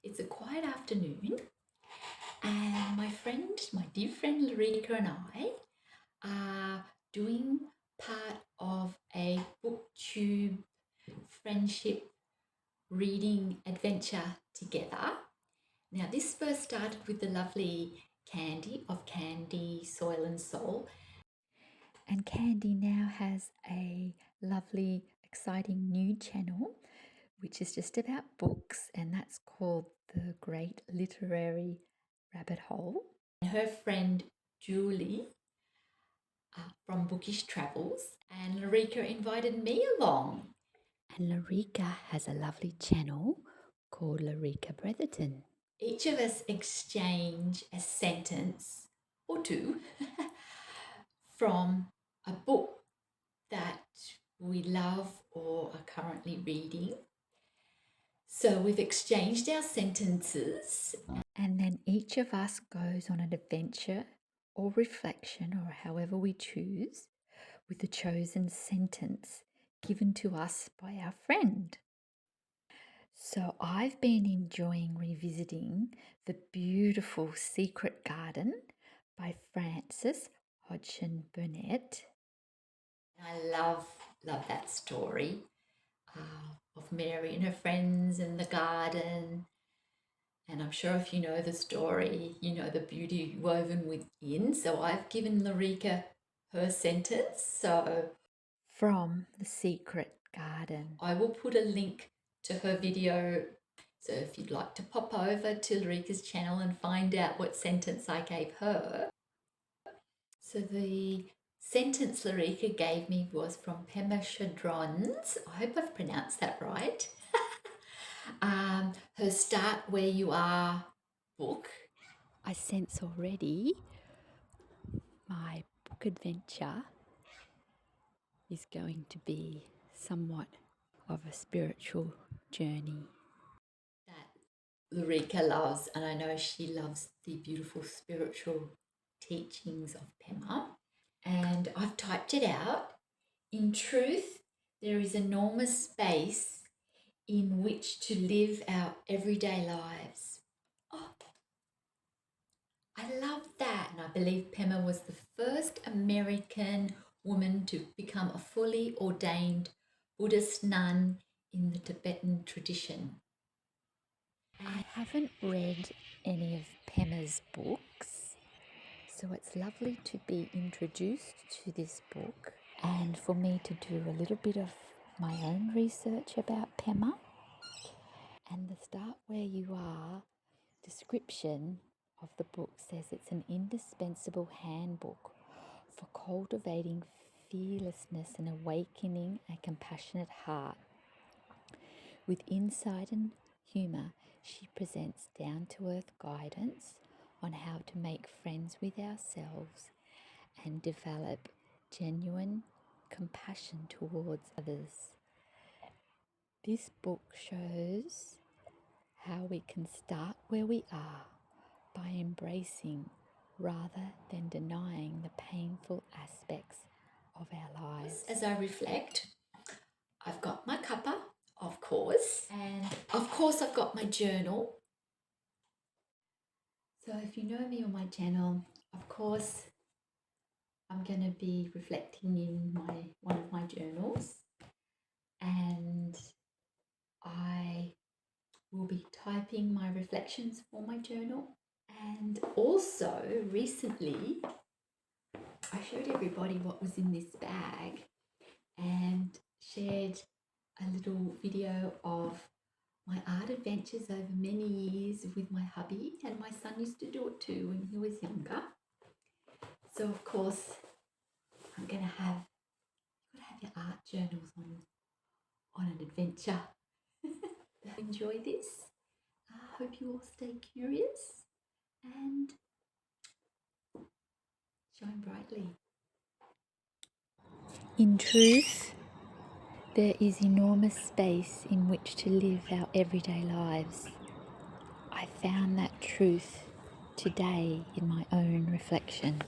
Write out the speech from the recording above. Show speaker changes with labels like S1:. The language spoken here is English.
S1: It's a quiet afternoon, and my dear friend Laurika and I are doing part of a booktube friendship reading adventure together. Now, this first started with the lovely Candy of Candy, Soil and Soul. And Candy now has a lovely, exciting new channel, which is just about books, and that's called The Great Literary Rabbit Hole. And her friend Julie from Bookish Travels, and Laurika invited me along. And Laurika has a lovely channel called Laurika Bretherton. Each of us exchange a sentence or two from a book that we love or are currently reading. So we've exchanged our sentences, and then each of us goes on an adventure or reflection, or however we choose, with the chosen sentence given to us by our friend. So I've been enjoying revisiting The Beautiful Secret Garden by Frances Hodgson Burnett. I love that story of Mary and her friends in the garden. And I'm sure if you know the story, you know the beauty woven within. So I've given Laurika her sentence. So from The Secret Garden, I will put a link to her video. So if you'd like to pop over to Laurika's channel and find out what sentence I gave her. So the sentence Laurika gave me was from Pema Chodron's, I hope I've pronounced that right, her Start Where You Are book. I sense already my book adventure is going to be somewhat of a spiritual journey that Laurika loves, and I know she loves the beautiful spiritual teachings of Pema. And I've typed it out. In truth, there is enormous space in which to live our everyday lives. Oh, I love that. And I believe Pema was the first American woman to become a fully ordained Buddhist nun in the Tibetan tradition. I haven't read any of Pema's books, so it's lovely to be introduced to this book and for me to do a little bit of my own research about Pema. And the Start Where You Are description of the book says it's an indispensable handbook for cultivating fearlessness and awakening a compassionate heart. With insight and humour, she presents down-to-earth guidance on how to make friends with ourselves and develop genuine compassion towards others. This book shows how we can start where we are by embracing rather than denying the painful aspects of our lives. As I reflect, I've got my cuppa, of course, and of course I've got my journal. So if you know me on my channel, of course I'm going to be reflecting in one of my journals, and I will be typing my reflections for my journal. And also recently I showed everybody what was in this bag and shared a little video of my art adventures over many years with my hubby, and my son used to do it too when he was younger. So of course I'm going to have, you've got to have your art journals on an adventure. Enjoy this. I hope you all stay curious and shine brightly. In truth, there is enormous space in which to live our everyday lives. I found that truth today in my own reflection.